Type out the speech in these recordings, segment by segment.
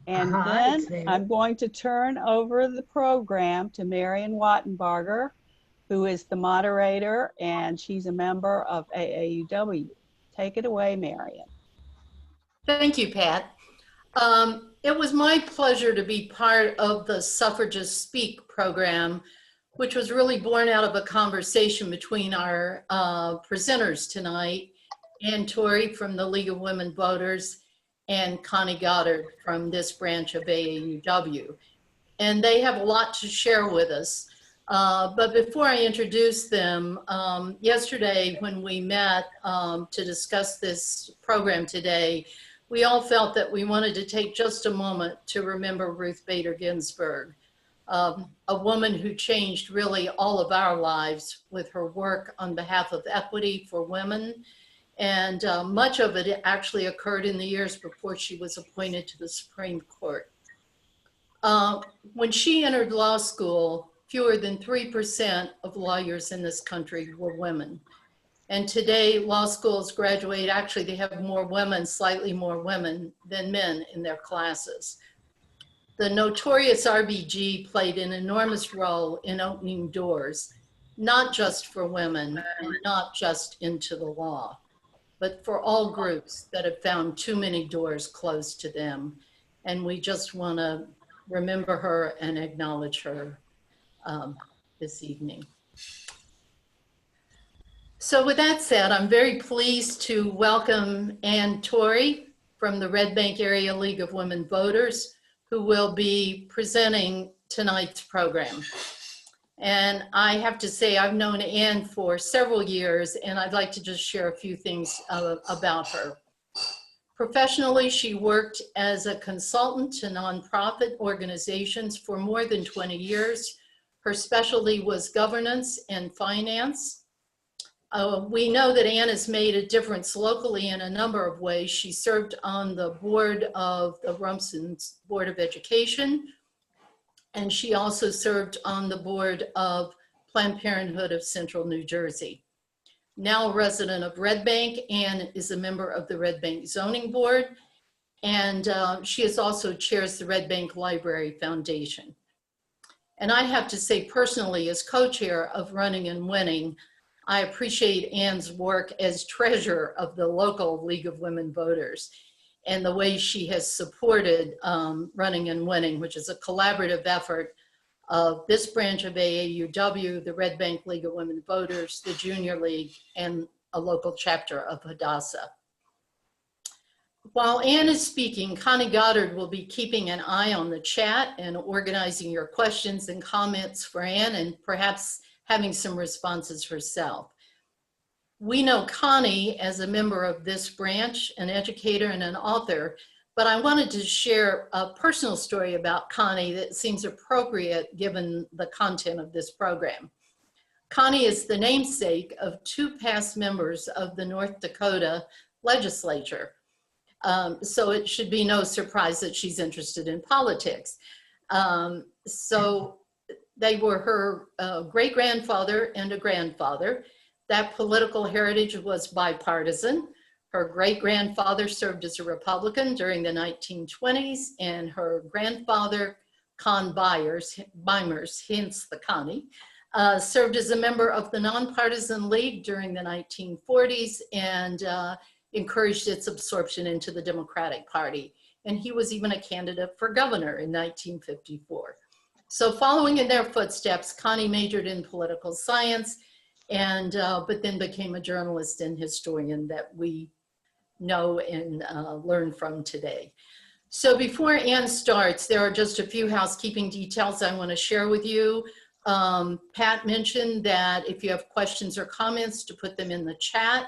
And It's then there. I'm going to turn over the program to Marion Wattenbarger, who is the moderator, and she's a member of AAUW. Take it away, Marion. Thank you, Pat. It was my pleasure to be part of the Suffragists Speak program, which was really born out of a conversation between our presenters tonight, Ann Torrey from the League of Women Voters and Connie Goddard from this branch of AAUW. And they have a lot to share with us. But before I introduce them, yesterday when we met to discuss this program today, we all felt that we wanted to take just a moment to remember Ruth Bader Ginsburg, a woman who changed really all of our lives with her work on behalf of equity for women. And much of it actually occurred in the years before she was appointed to the Supreme Court. When she entered law school, fewer than 3% of lawyers in this country were women. And today, law schools graduate, actually they have more women, slightly more women than men in their classes. The notorious RBG played an enormous role in opening doors, not just for women and not just into the law, but for all groups that have found too many doors closed to them. And we just want to remember her and acknowledge her this evening. So with that said, I'm very pleased to welcome Ann Torrey from the Red Bank Area League of Women Voters, who will be presenting tonight's program. And I have to say, I've known Ann for several years, and I'd like to just share a few things about her. Professionally, she worked as a consultant to nonprofit organizations for more than 20 years. Her specialty was governance and finance. We know that Ann has made a difference locally in a number of ways. She served on the board of the Rumson's Board of Education, and she also served on the board of Planned Parenthood of Central New Jersey. Now a resident of Red Bank, Ann is a member of the Red Bank Zoning Board, and she is also chairs the Red Bank Library Foundation. And I have to say personally, as co-chair of Running and Winning, I appreciate Ann's work as treasurer of the local League of Women Voters and the way she has supported Running and Winning, which is a collaborative effort of this branch of AAUW, the Red Bank League of Women Voters, the Junior League, and a local chapter of Hadassah. While Ann is speaking, Connie Goddard will be keeping an eye on the chat and organizing your questions and comments for Ann, and perhaps having some responses herself. We know Connie as a member of this branch, an educator and an author, but I wanted to share a personal story about Connie that seems appropriate given the content of this program. Connie is the namesake of two past members of the North Dakota legislature. So it should be no surprise that she's interested in politics. So they were her great-grandfather and a grandfather. That political heritage was bipartisan. Her great-grandfather served as a Republican during the 1920s, and her grandfather, Con Bimers, hence the Connie, served as a member of the Nonpartisan League during the 1940s and encouraged its absorption into the Democratic Party. And he was even a candidate for governor in 1954. So following in their footsteps, Connie majored in political science, and but then became a journalist and historian that we know and learn from today. So before Ann starts, there are just a few housekeeping details I want to share with you. Pat mentioned that if you have questions or comments, to put them in the chat.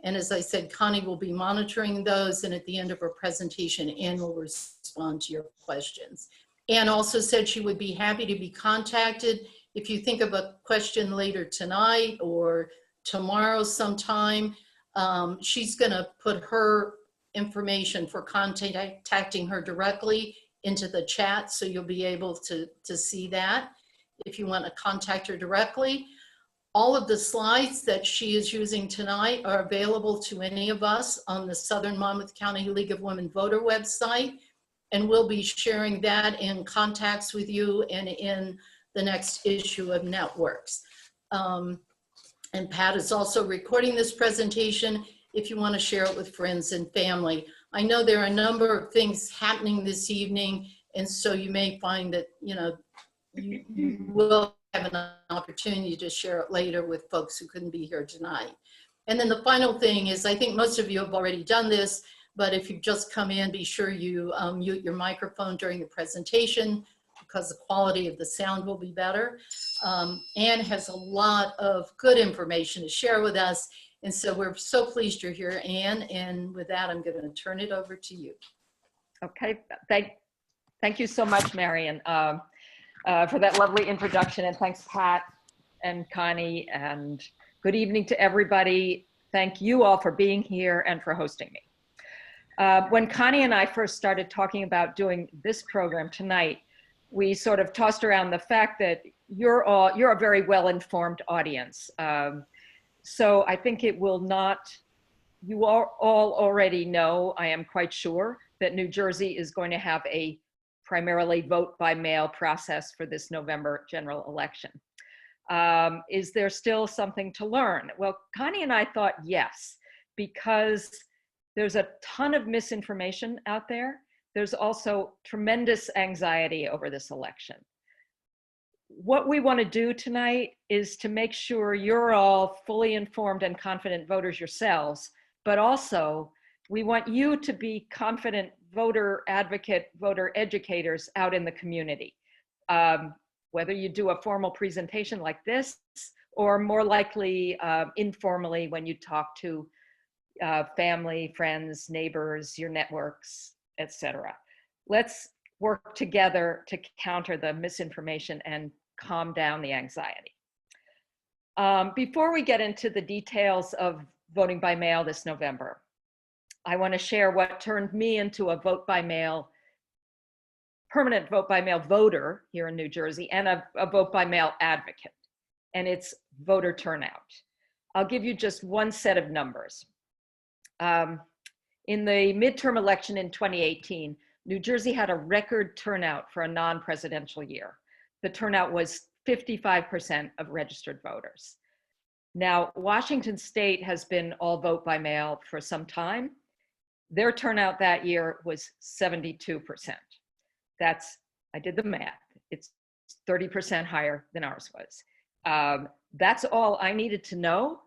And as I said, Connie will be monitoring those, and at the end of her presentation, Ann will respond to your questions. Ann also said she would be happy to be contacted if you think of a question later tonight or tomorrow sometime. She's going to put her information for contacting her directly into the chat, so you'll be able to see that if you want to contact her directly. All of the slides that she is using tonight are available to any of us on the Southern Monmouth County League of Women Voter website. And we'll be sharing that in contacts with you and in the next issue of Networks. And Pat is also recording this presentation if you want to share it with friends and family. I know there are a number of things happening this evening, and so you may find that, you know, you will have an opportunity to share it later with folks who couldn't be here tonight. And then the final thing is, I think most of you have already done this, but if you've just come in, be sure you mute your microphone during the presentation, because the quality of the sound will be better. Anne has a lot of good information to share with us, and so we're so pleased you're here, Anne. And with that, I'm going to turn it over to you. Okay, thank you so much, Marion, for that lovely introduction, and thanks, Pat and Connie, and good evening to everybody. Thank you all for being here and for hosting me. When Connie and I first started talking about doing this program tonight, we sort of tossed around the fact that you're a very well-informed audience. So I think it will not, you all already know, I am quite sure, that New Jersey is going to have a primarily vote by mail process for this November general election. Is there still something to learn? Well, Connie and I thought yes, because there's a ton of misinformation out there. There's also tremendous anxiety over this election. What we want to do tonight is to make sure you're all fully informed and confident voters yourselves, but also we want you to be confident voter advocate, voter educators out in the community. Whether you do a formal presentation like this, or more likely informally when you talk to family, friends, neighbors, your networks, etc. Let's work together to counter the misinformation and calm down the anxiety. Before we get into the details of voting by mail this November, I want to share what turned me into a permanent vote by mail voter here in New Jersey, and a vote by mail advocate, and it's voter turnout. I'll give you just one set of numbers. In the midterm election in 2018, New Jersey had a record turnout for a non-presidential year. The turnout was 55% of registered voters. Now, Washington State has been all vote by mail for some time. Their turnout that year was 72%. I did the math, it's 30% higher than ours was. That's all I needed to know.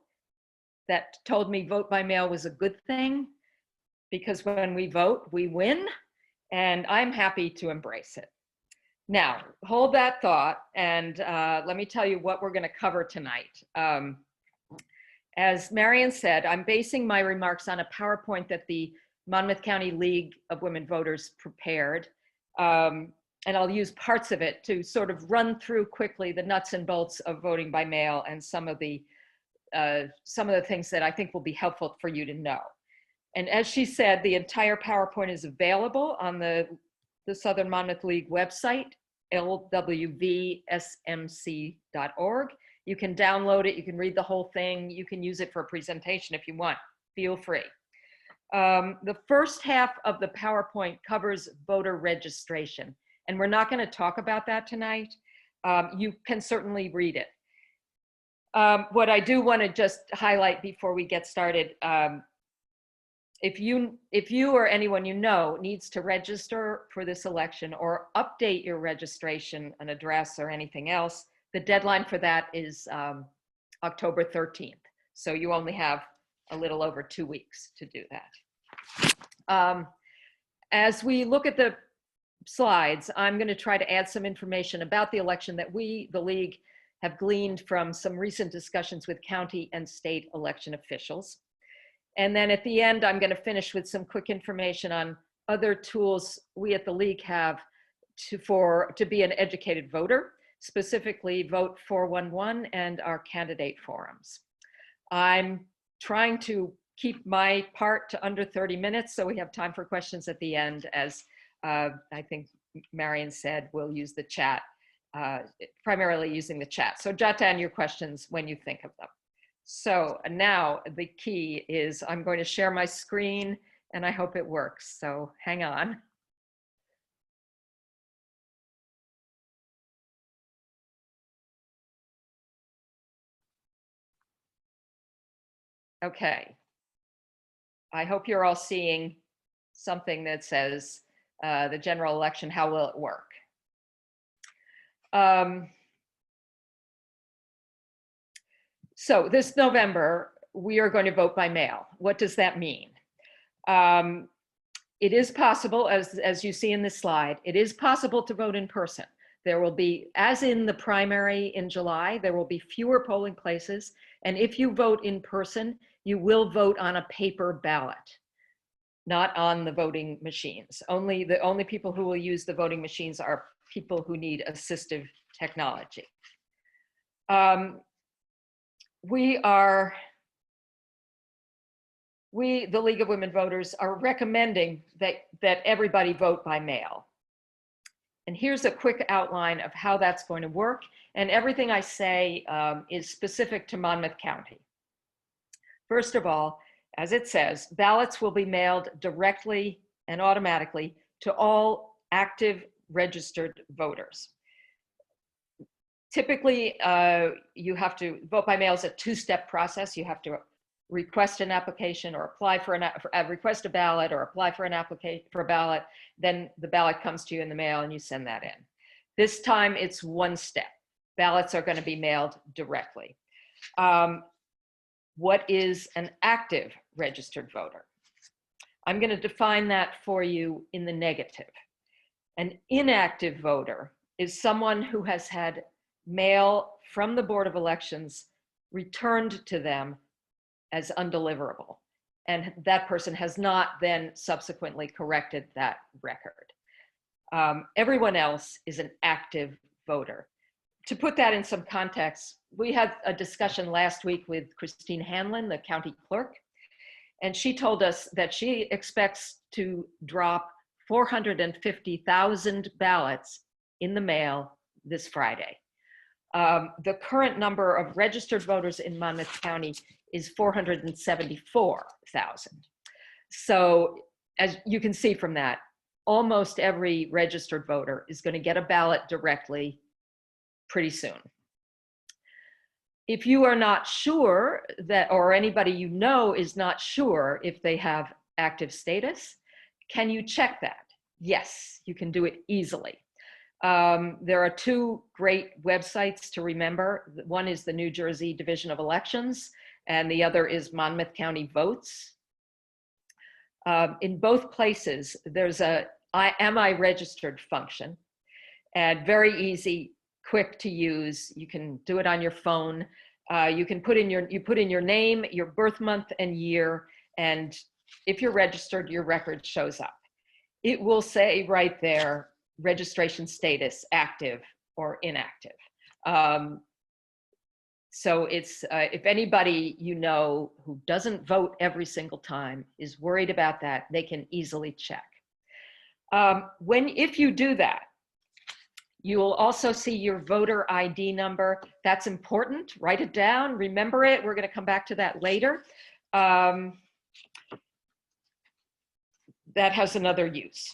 That told me vote by mail was a good thing, because when we vote, we win, and I'm happy to embrace it. Now, hold that thought, and let me tell you what we're going to cover tonight. As Marion said, I'm basing my remarks on a PowerPoint that the Monmouth County League of Women Voters prepared, and I'll use parts of it to sort of run through quickly the nuts and bolts of voting by mail and some of the things that I think will be helpful for you to know. And as she said, the entire PowerPoint is available on the Southern Monmouth League website, LWVSMC.org. You can download it, you can read the whole thing, you can use it for a presentation if you want, feel free. The first half of the PowerPoint covers voter registration, and we're not going to talk about that tonight. You can certainly read it. What I do want to just highlight before we get started, if you or anyone you know needs to register for this election or update your registration, an address or anything else, the deadline for that is October 13th. So you only have a little over 2 weeks to do that. As we look at the slides, I'm going to try to add some information about the election that we, the League, have gleaned from some recent discussions with county and state election officials. And then at the end, I'm going to finish with some quick information on other tools we at the League have to be an educated voter, specifically Vote 411 and our candidate forums. I'm trying to keep my part to under 30 minutes, so we have time for questions at the end. As I think Marion said, we'll use the chat, primarily using the chat. So jot down your questions when you think of them. So now the key is I'm going to share my screen, and I hope it works. So hang on. Okay. I hope you're all seeing something that says the general election, how will it work? So this November, we are going to vote by mail. What does that mean? It is possible, as you see in this slide, it is possible to vote in person. There will be, as in the primary in July, there will be fewer polling places. And if you vote in person, you will vote on a paper ballot, not on the voting machines. The only people who will use the voting machines are people who need assistive technology. We, the League of Women Voters, are recommending that everybody vote by mail. And here's a quick outline of how that's going to work. And everything I say is specific to Monmouth County. First of all, as it says, ballots will be mailed directly and automatically to all active registered voters. Typically, you have to vote by mail is a two-step process. You have to request an application or apply for request a ballot or apply for an application for a ballot. Then the ballot comes to you in the mail and you send that in. This time it's one step. Ballots are going to be mailed directly. What is an active registered voter? I'm going to define that for you in the negative. An inactive voter is someone who has had mail from the Board of Elections returned to them as undeliverable. And that person has not then subsequently corrected that record. Everyone else is an active voter. To put that in some context, we had a discussion last week with Christine Hanlon, the county clerk, and she told us that she expects to drop 450,000 ballots in the mail this Friday. The current number of registered voters in Monmouth County is 474,000. So as you can see from that, almost every registered voter is going to get a ballot directly pretty soon. If you are not sure that, or anybody you know is not sure if they have active status, can you check that? Yes, you can do it easily. There are two great websites to remember. One is the New Jersey Division of Elections, and the other is Monmouth County Votes. In both places, there's a am I registered function, and very easy, quick to use. You can do it on your phone. You can put in your name, your birth month and year, and if you're registered, your record shows up. It will say right there, registration status, active or inactive. So it's, if anybody you know who doesn't vote every single time is worried about that, they can easily check. If you do that, you will also see your voter ID number. That's important. Write it down, remember it. We're going to come back to that later. That has another use.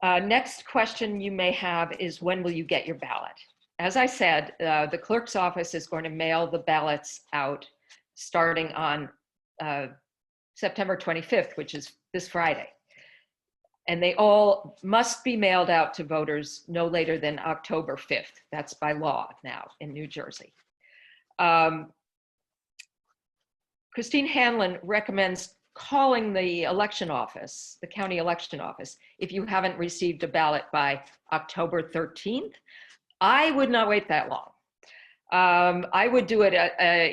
Next question you may have is, when will you get your ballot? As I said, the clerk's office is going to mail the ballots out starting on September 25th, which is this Friday. And they all must be mailed out to voters no later than October 5th. That's by law now in New Jersey. Christine Hanlon recommends calling the election office, the county election office, if you haven't received a ballot by October 13th. I would not wait that long. I would do it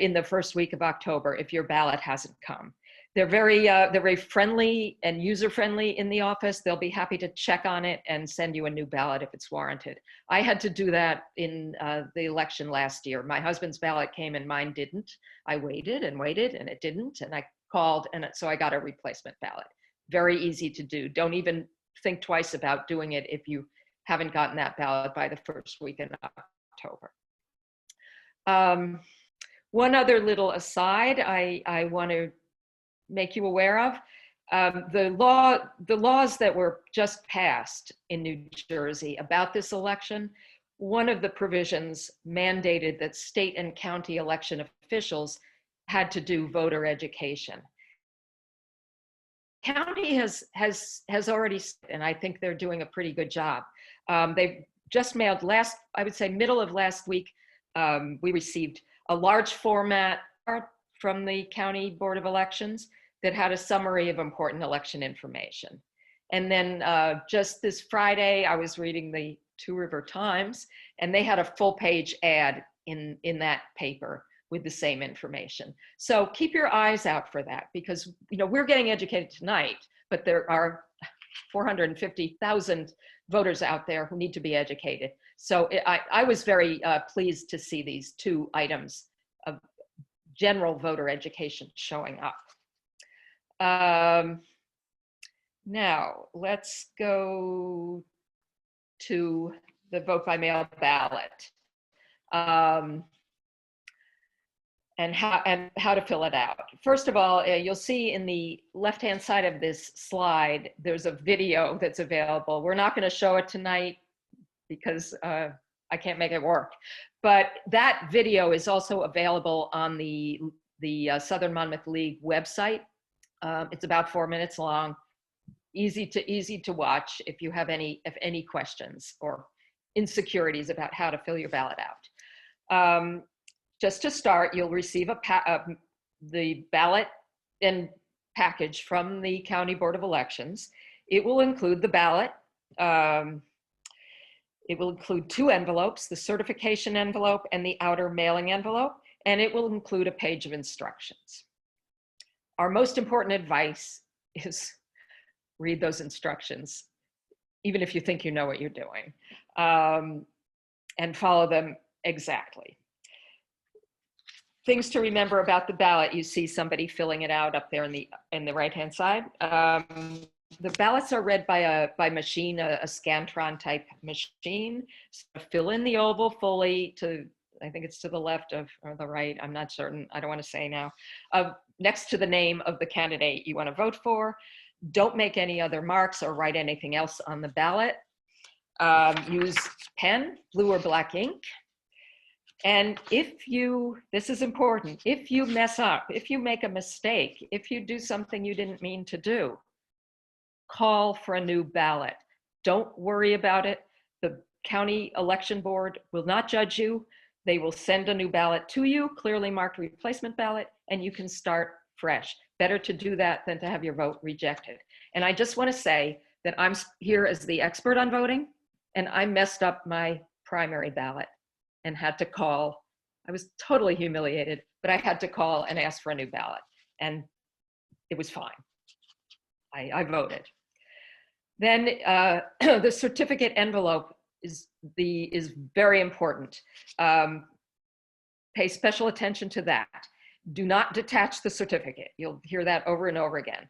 in the first week of October if your ballot hasn't come. They're very friendly and user-friendly in the office. They'll be happy to check on it and send you a new ballot if it's warranted. I had to do that in the election last year. My husband's ballot came and mine didn't. I waited and waited and it didn't, and I called, and so I got a replacement ballot. Very easy to do. Don't even think twice about doing it if you haven't gotten that ballot by the first week in October. One other little aside I want to make you aware of. The laws that were just passed in New Jersey about this election, one of the provisions mandated that state and county election officials had to do voter education. County has already, and I think they're doing a pretty good job. They've just mailed I would say middle of last week, we received a large format from the County Board of Elections that had a summary of important election information. And then just this Friday, I was reading the Two River Times, and they had a full page ad in that paper with the same information. So keep your eyes out for that, because we're getting educated tonight, but there are 450,000 voters out there who need to be educated. So I was very pleased to see these two items of general voter education showing up. Now let's go to the vote by mail ballot. And how to fill it out. First of all, you'll see in the left-hand side of this slide, there's a video that's available. We're not going to show it tonight because I can't make it work. But that video is also available on the Southern Monmouth League website. It's about 4 minutes long, easy to watch if you have any questions or insecurities about how to fill your ballot out. Just to start, you'll receive the ballot and package from the County Board of Elections. It will include the ballot. It will include 2 envelopes, the certification envelope and the outer mailing envelope, and it will include a page of instructions. Our most important advice is read those instructions, even if you think you know what you're doing, and follow them exactly. Things to remember about the ballot: you see somebody filling it out up there in the right-hand side. The ballots are read by machine, a Scantron type machine. So fill in the oval fully to, I think it's to the left or the right, I'm not certain, I don't want to say now, next to the name of the candidate you want to vote for. Don't make any other marks or write anything else on the ballot. Use pen, blue or black ink. And this is important, if you mess up, if you make a mistake, if you do something you didn't mean to do, call for a new ballot. Don't worry about it. The county election board will not judge you. They will send a new ballot to you, clearly marked replacement ballot, and you can start fresh. Better to do that than to have your vote rejected. And I just want to say that I'm here as the expert on voting, and I messed up my primary ballot and had to call. I was totally humiliated, but I had to call and ask for a new ballot, and it was fine. I voted. Then the certificate envelope is very important. Pay special attention to that. Do not detach the certificate. You'll hear that over and over again.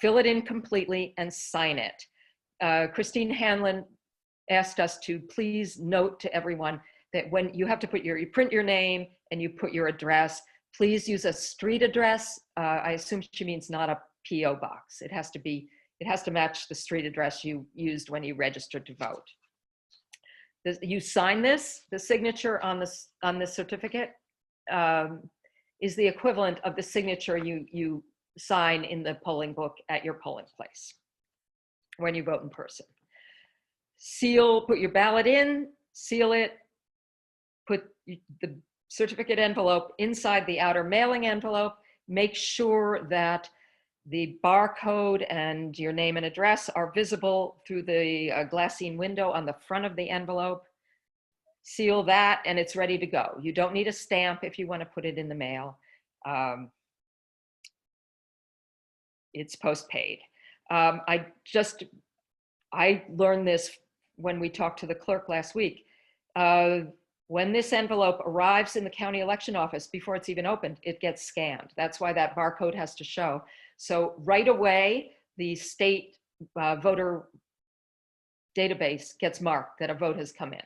Fill it in completely and sign it. Christine Hanlon asked us to please note to everyone that when you have to put you print your name and you put your address, please use a street address. I assume she means not a PO box. It has to match the street address you used when you registered to vote. You sign this, the signature on the certificate is the equivalent of the signature you sign in the polling book at your polling place when you vote in person. Put your ballot in, seal it, put the certificate envelope inside the outer mailing envelope. Make sure that the barcode and your name and address are visible through the glassine window on the front of the envelope. Seal that and it's ready to go. You don't need a stamp if you want to put it in the mail. It's postpaid. I learned this when we talked to the clerk last week. When this envelope arrives in the county election office, before it's even opened, it gets scanned. That's why that barcode has to show. So right away, the state voter database gets marked that a vote has come in.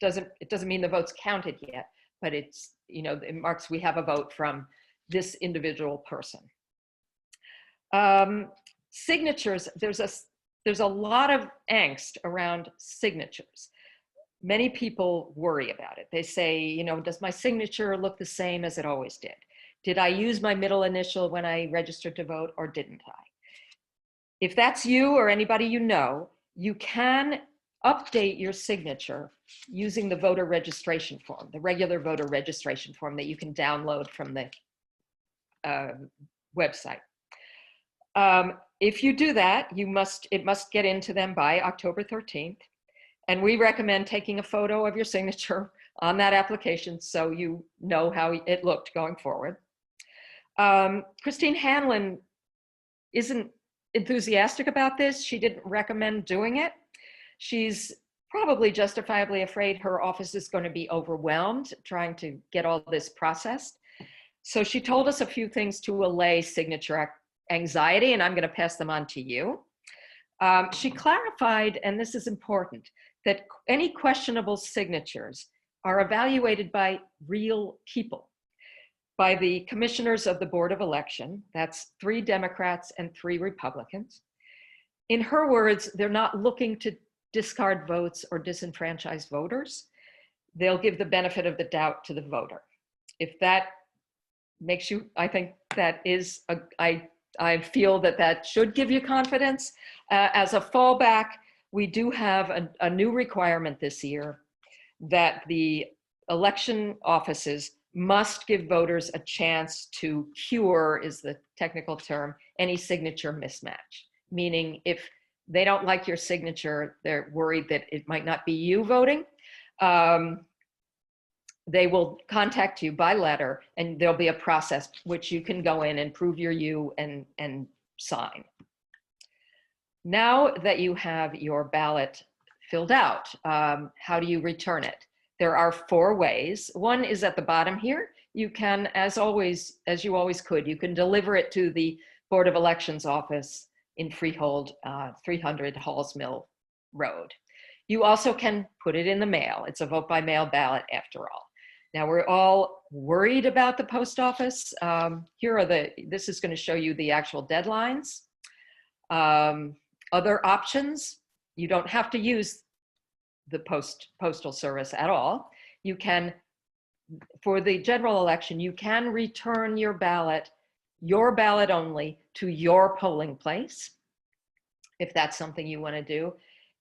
It doesn't mean the vote's counted yet, but it marks we have a vote from this individual person. Signatures, there's a lot of angst around signatures. Many people worry about it. They say, does my signature look the same as it always did? Did I use my middle initial when I registered to vote or didn't I? If that's you or anybody you know, you can update your signature using the voter registration form, the regular voter registration form that you can download from the website. If you do that, it must get into them by October 13th. And we recommend taking a photo of your signature on that application so you know how it looked going forward. Christine Hanlon isn't enthusiastic about this. She didn't recommend doing it. She's probably justifiably afraid her office is going to be overwhelmed trying to get all this processed. So she told us a few things to allay signature anxiety, and I'm going to pass them on to you. She clarified, and this is important, that any questionable signatures are evaluated by real people, by the commissioners of the Board of Election. That's 3 Democrats and 3 Republicans. In her words, they're not looking to discard votes or disenfranchise voters. They'll give the benefit of the doubt to the voter. If that makes you, I think that is, I feel that that should give you confidence. As a fallback, we do have a new requirement this year that the election offices must give voters a chance to cure, is the technical term, any signature mismatch. Meaning if they don't like your signature, they're worried that it might not be you voting, they will contact you by letter, and there'll be a process which you can go in and prove you're you and sign. Now that you have your ballot filled out, how do you return it? There are 4 ways. One is at the bottom here. You can, as you always could, you can deliver it to the Board of Elections office in Freehold, 300 Halls Mill Road. You also can put it in the mail. It's a vote by mail ballot after all. Now we're all worried about the post office. This is going to show you the actual deadlines. Other options, you don't have to use the postal service at all. You can, for the general election, you can return your ballot only, to your polling place, if that's something you want to do.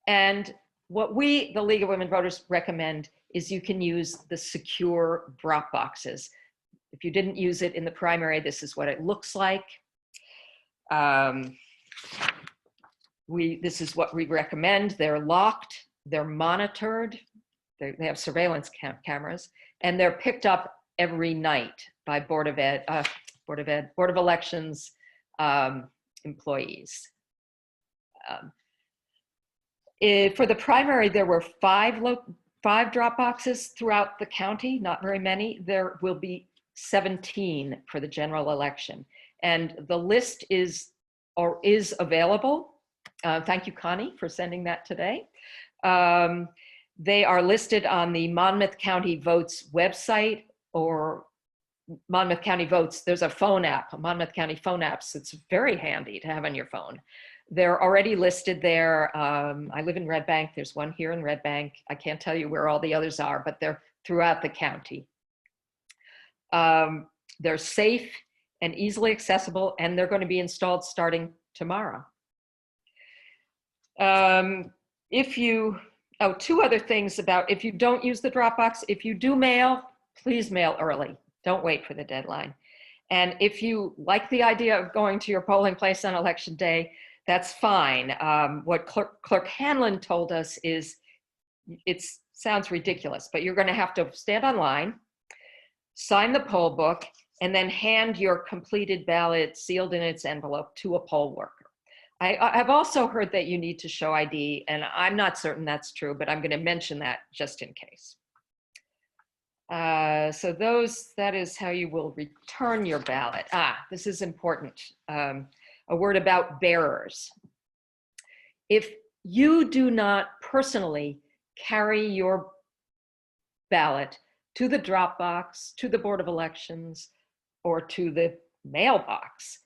And what we, the League of Women Voters, recommend is you can use the secure drop boxes. If you didn't use it in the primary, this is what it looks like. This is what we recommend. They're locked, they're monitored, they have surveillance cameras, and they're picked up every night by Board of Elections employees. For the primary, there were 5 drop boxes throughout the county, not very many. There will be 17 for the general election. And the list is available. Thank you, Connie, for sending that today. They are listed on the Monmouth County Votes website, or Monmouth County Votes. There's a phone app, a Monmouth County phone app, so it's very handy to have on your phone. They're already listed there. I live in Red Bank. There's one here in Red Bank. I can't tell you where all the others are, but they're throughout the county. They're safe and easily accessible, and they're going to be installed starting tomorrow. 2 other things about if you don't use the Dropbox. If you do mail, please mail early. Don't wait for the deadline. And if you like the idea of going to your polling place on election day, that's fine. What Clerk Hanlon told us is, it sounds ridiculous, but you're going to have to stand online, sign the poll book, and then hand your completed ballot sealed in its envelope to a poll worker. I've also heard that you need to show ID, and I'm not certain that's true, but I'm going to mention that just in case. So that is how you will return your ballot. This is important. A word about bearers. If you do not personally carry your ballot to the drop box, to the Board of Elections, or to the mailbox,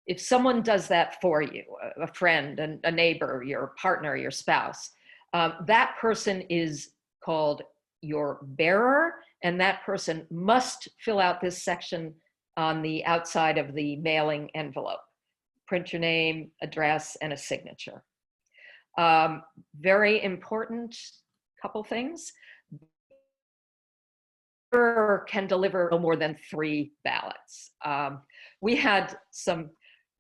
if someone does that for you, a friend, a neighbor, your partner, your spouse, that person is called your bearer, and that person must fill out this section on the outside of the mailing envelope. Print your name, address, and a signature. Very important couple things. Can deliver no more than 3 ballots. We had some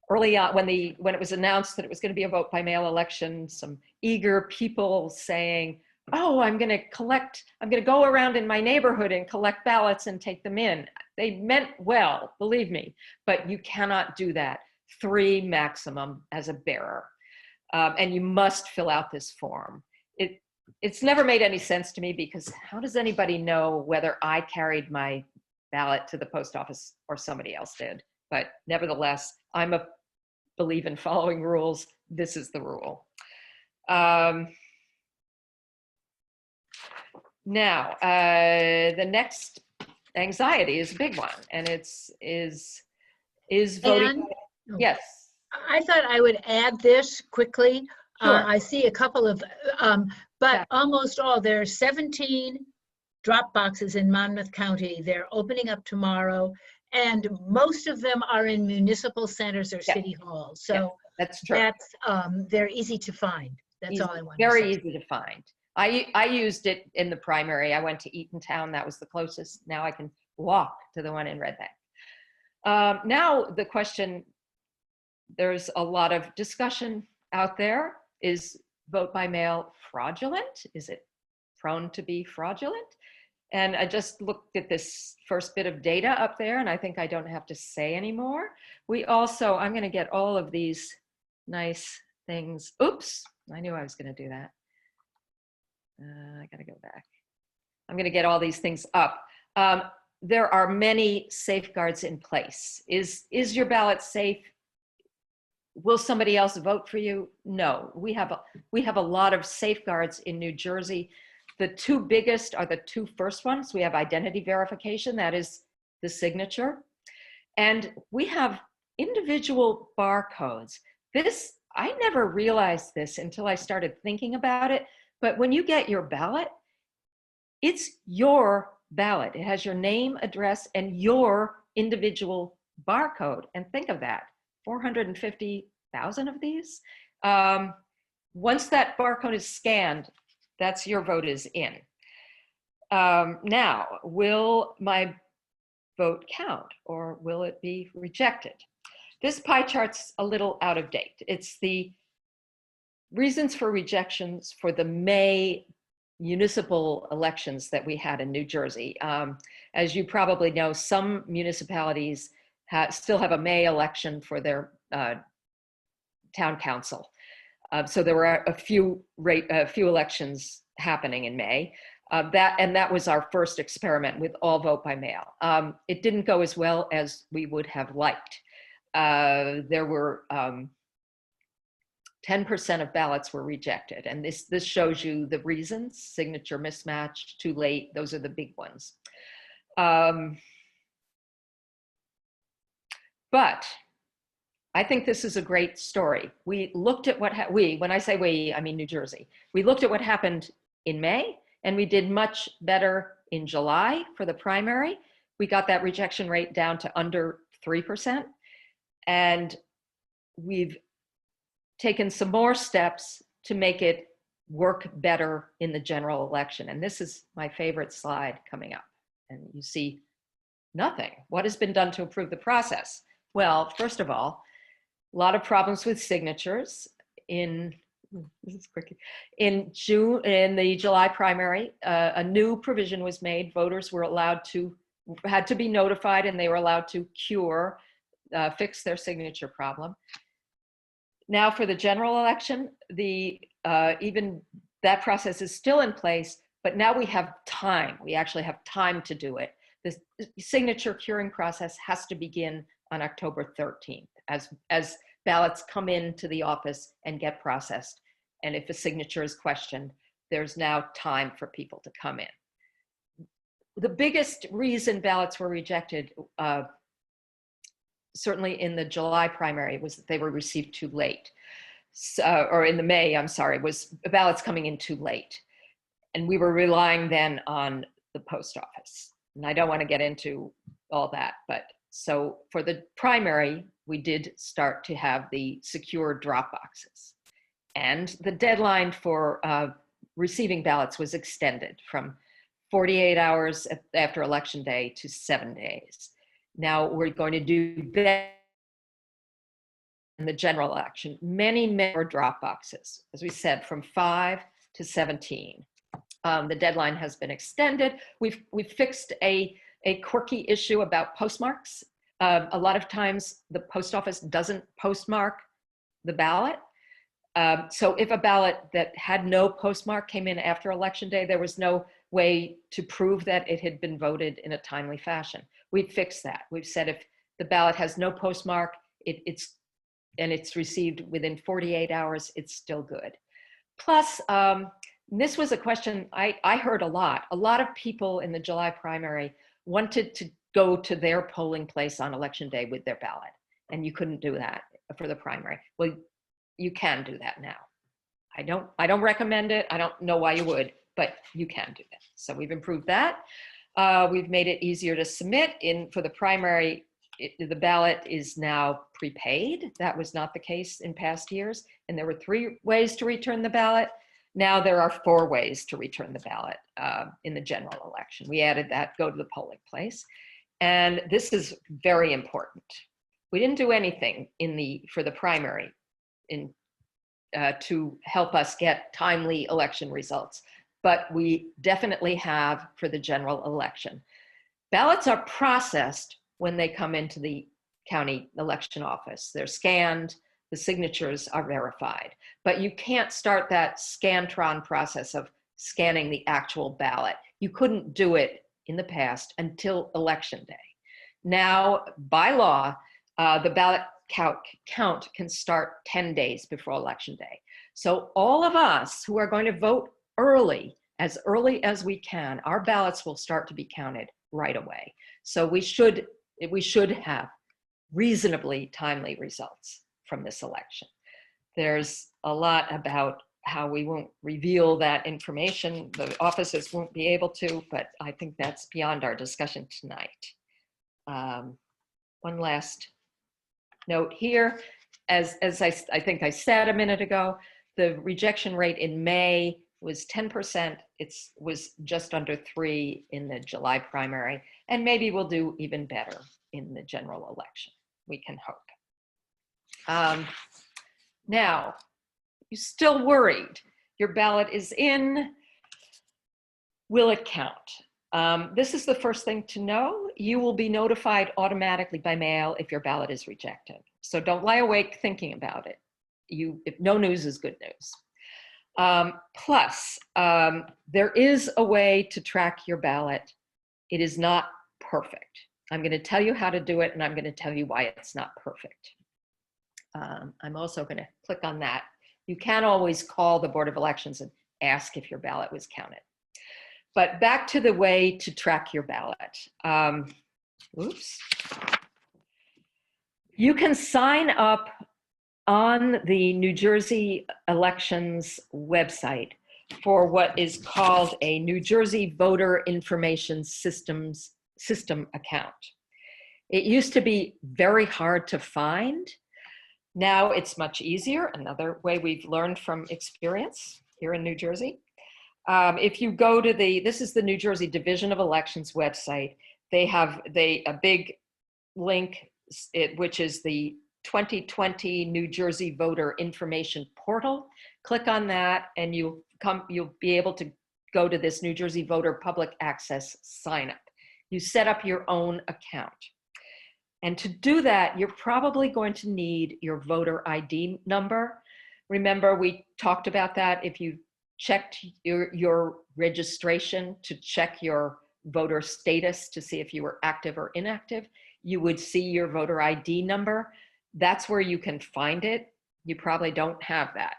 early on, when it was announced that it was going to be a vote by mail election, some eager people saying, oh, I'm going to go around in my neighborhood and collect ballots and take them in. They meant well, believe me, but you cannot do that. 3 maximum as a bearer. And you must fill out this form. It's never made any sense to me, because how does anybody know whether I carried my ballot to the post office or somebody else did? But nevertheless, believe in following rules. This is the rule. Now, the next anxiety is a big one, and is voting. Anne? Yes. I thought I would add this quickly. Sure. I see a couple of, but Yeah. almost all, there are 17 drop boxes in Monmouth County. They're opening up tomorrow, and most of them are in municipal centers or Yeah. city halls. So That's true. they're easy to find. That's all I want to say. Very easy to find. I used it in the primary. I went to Eatontown. That was the closest. Now I can walk to the one in Red Bank. Now the question, there's a lot of discussion out there. Is vote by mail fraudulent? Is it prone to be fraudulent? And I just looked at this first bit of data up there, and I think I don't have to say anymore. We also, I'm going to get all of these nice things. Oops, I knew I was going to do that. I got to go back. I'm going to get all these things up. There are many safeguards in place. Is your ballot safe? Will somebody else vote for you? No, we have a lot of safeguards in New Jersey. The 2 biggest are the 2 first ones. We have identity verification, that is the signature. And we have individual barcodes. I never realized this until I started thinking about it. But when you get your ballot, it's your ballot. It has your name, address, and your individual barcode. And think of that, 450,000 of these. Once that barcode is scanned, that's your vote is in. Now, will my vote count, or will it be rejected? This pie chart's a little out of date. It's the reasons for rejections for the May municipal elections that we had in New Jersey. As you probably know, some municipalities still have a May election for their town council. So there were a few elections happening in May. That was our first experiment with all vote by mail. It didn't go as well as we would have liked. There were 10% of ballots were rejected. And this shows you the reasons: signature mismatch, too late. Those are the big ones. But I think this is a great story. We looked at when I say we, I mean New Jersey. We looked at what happened in May, and we did much better in July for the primary. We got that rejection rate down to under 3%. And we've taken some more steps to make it work better in the general election. And this is my favorite slide coming up. And you see nothing. What has been done to improve the process? Well, first of all, a lot of problems with signatures. In June, in the July primary, a new provision was made. Voters were had to be notified, and they were allowed to fix their signature problem. Now for the general election, even that process is still in place, but now we have time. We actually have time to do it. The signature curing process has to begin on October 13th as ballots come into the office and get processed. And if a signature is questioned, there's now time for people to come in. The biggest reason ballots were rejected, certainly in the July primary, was that they were received too late. Or in the May, I'm sorry, was ballots coming in too late. And we were relying then on the post office. And I don't want to get into all that, but So for the primary, we did start to have the secure drop boxes. And the deadline for receiving ballots was extended from 48 hours after Election Day to 7 days. Now we're going to do that in the general election, many more drop boxes, as we said, from 5 to 17. The deadline has been extended. We've fixed a quirky issue about postmarks. A lot of times the post office doesn't postmark the ballot. So if a ballot that had no postmark came in after Election Day, there was no way to prove that it had been voted in a timely fashion. We've fixed that. We've said if the ballot has no postmark, it's received within 48 hours, it's still good. Plus, this was a question I heard a lot. A lot of people in the July primary wanted to go to their polling place on Election Day with their ballot, and you couldn't do that for the primary. Well, you can do that now. I don't recommend it. I don't know why you would, but you can do that. So we've improved that. We've made it easier to submit. For the primary, the ballot is now prepaid. That was not the case in past years. And there were 3 ways to return the ballot. Now there are 4 ways to return the ballot in the general election. We added that, go to the polling place. And this is very important. We didn't do anything for the primary to help us get timely election results, but we definitely have for the general election. Ballots are processed when they come into the county election office. They're scanned, the signatures are verified, but you can't start that Scantron process of scanning the actual ballot. You couldn't do it in the past until Election Day. Now, by law, the ballot count can start 10 days before Election Day. So all of us who are going to vote early as we can, our ballots will start to be counted right away. So we should have reasonably timely results from this election. There's a lot about how we won't reveal that information. The offices won't be able to, but I think that's beyond our discussion tonight. One last note here, as I think I said a minute ago, the rejection rate in May was 10%. It was just under 3 in the July primary, and maybe we'll do even better in the general election. We can hope. Now, you're still worried. Your ballot is in. Will it count? This is the first thing to know. You will be notified automatically by mail if your ballot is rejected. So don't lie awake thinking about it. If no news is good news. Plus, there is a way to track your ballot. It is not perfect. I'm going to tell you how to do it, and I'm going to tell you why it's not perfect. I'm also going to click on that. You can always call the Board of Elections and ask if your ballot was counted. But back to the way to track your ballot. Oops. You can sign up on the New Jersey Elections website for what is called a New Jersey Voter Information System account. It used to be very hard to find. Now it's much easier. Another way we've learned from experience here in New Jersey. If you go to this is the New Jersey Division of Elections website. They have a big link, which is the 2020 New Jersey Voter Information Portal. Click on that and you'll be able to go to this New Jersey Voter Public Access sign up. You set up your own account. And to do that, you're probably going to need your voter ID number. Remember, we talked about that. If you checked your registration to check your voter status to see if you were active or inactive, you would see your voter ID number. That's where you can find it. You probably don't have that,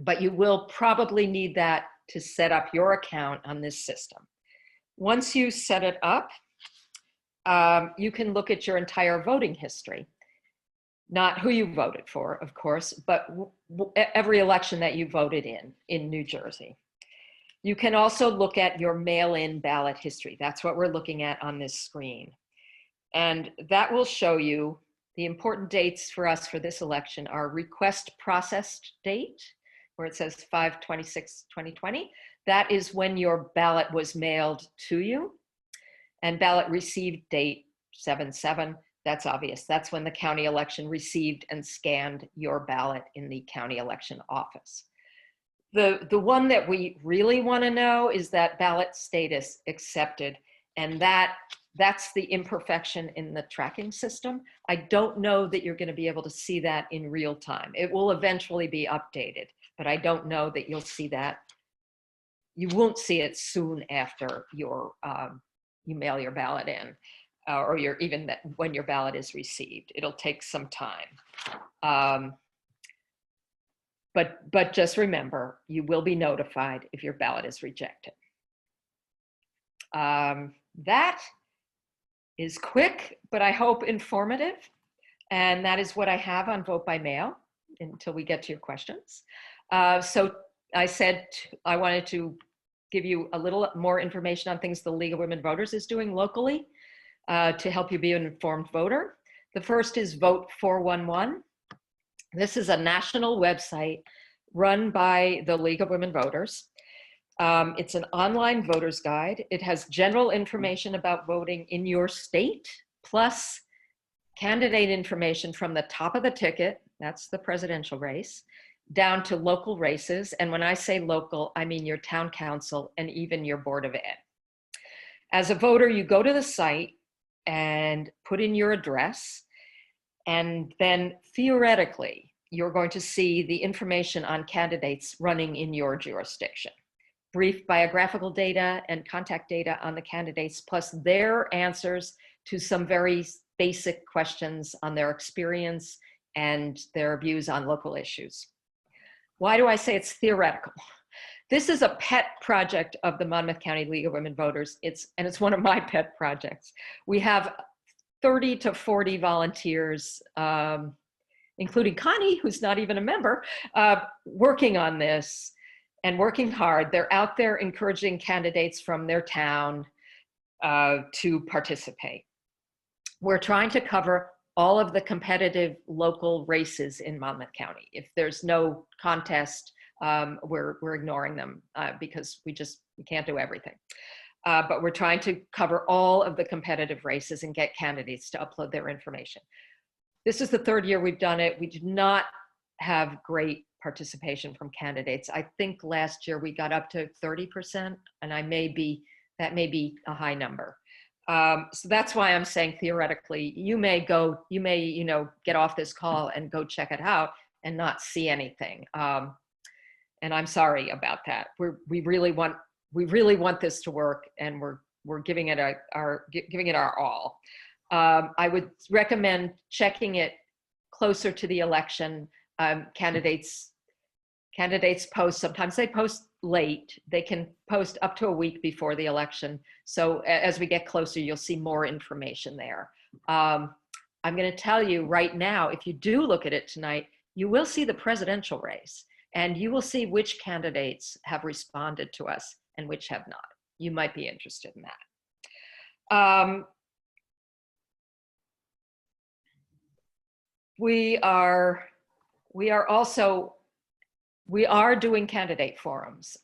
but you will probably need that to set up your account on this system. Once you set it up, you can look at your entire voting history. Not who you voted for, of course, but every election that you voted in New Jersey. You can also look at your mail-in ballot history. That's what we're looking at on this screen. And that will show you the important dates for us for this election are request processed date, where it says 5/26/2020. That is when your ballot was mailed to you. And ballot received date 7/7. That's obvious. That's when the county election received and scanned your ballot in the county election office. The one that we really want to know is that ballot status accepted. And that's the imperfection in the tracking system. I don't know that you're going to be able to see that in real time. It will eventually be updated, but I don't know that you'll see that. You won't see it soon after you mail your ballot in, or even when your ballot is received. It'll take some time. But just remember, you will be notified if your ballot is rejected. That is quick, but I hope informative. And that is what I have on vote by mail until we get to your questions. So I said I wanted to give you a little more information on things the League of Women Voters is doing locally to help you be an informed voter. The first is Vote 411. This is a national website run by the League of Women Voters. It's an online voter's guide. It has general information about voting in your state, plus candidate information from the top of the ticket, that's the presidential race, down to local races. And when I say local, I mean your town council and even your Board of Ed. As a voter, you go to the site and put in your address, and then theoretically, you're going to see the information on candidates running in your jurisdiction. Brief biographical data and contact data on the candidates, plus their answers to some very basic questions on their experience and their views on local issues. Why do I say it's theoretical? This is a pet project of the Monmouth County League of Women Voters. It's one of my pet projects. We have 30 to 40 volunteers, including Connie, who's not even a member, working on this and working hard. They're out there encouraging candidates from their town to participate. We're trying to cover all of the competitive local races in Monmouth County. If there's no contest, we're ignoring them because we can't do everything. But we're trying to cover all of the competitive races and get candidates to upload their information. This is the third year we've done it. We did not have great participation from candidates. I think last year we got up to 30%, and that may be a high number. So that's why I'm saying theoretically, you may get off this call and go check it out and not see anything. And I'm sorry about that. We really want this to work, and we're giving it our all. I would recommend checking it closer to the election. Candidates post, sometimes they post late. They can post up to a week before the election. So as we get closer, you'll see more information there. I'm going to tell you right now, if you do look at it tonight, you will see the presidential race, and you will see which candidates have responded to us and which have not. You might be interested in that. We are doing candidate forums.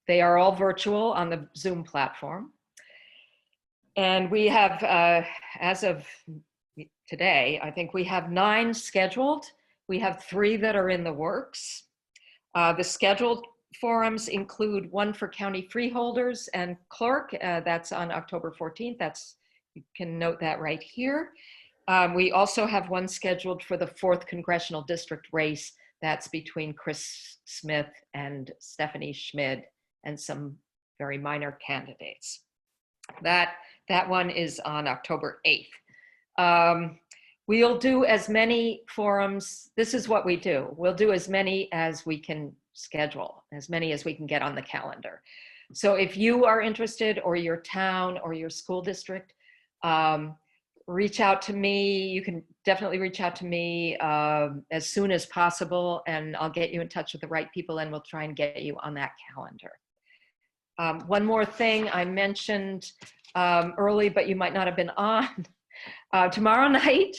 They are all virtual on the Zoom platform. And we have, as of today, I think we have 9 scheduled. We have 3 that are in the works. The scheduled forums include one for county freeholders and clerk. That's on October 14th. You can note that right here. We also have one scheduled for the 4th Congressional District race. That's between Chris Smith and Stephanie Schmid and some very minor candidates. That one is on October 8th. We'll do as many forums. This is what we do. We'll do as many as we can schedule, as many as we can get on the calendar. So if you are interested, or your town or your school district, reach out to me. You can definitely reach out to me as soon as possible, and I'll get you in touch with the right people, and we'll try and get you on that calendar. One more thing I mentioned early, but you might not have been on. Tomorrow night,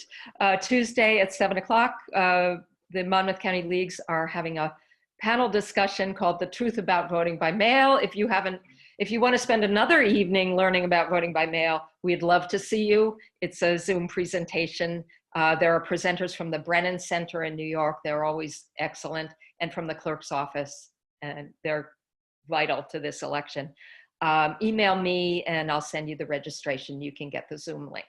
Tuesday at 7 o'clock, the Monmouth County Leagues are having a panel discussion called The Truth About Voting by Mail. If you want to spend another evening learning about voting by mail, we'd love to see you. It's a Zoom presentation. There are presenters from the Brennan Center in New York. They're always excellent, and from the clerk's office, and they're vital to this election. Email me and I'll send you the registration. You can get the Zoom link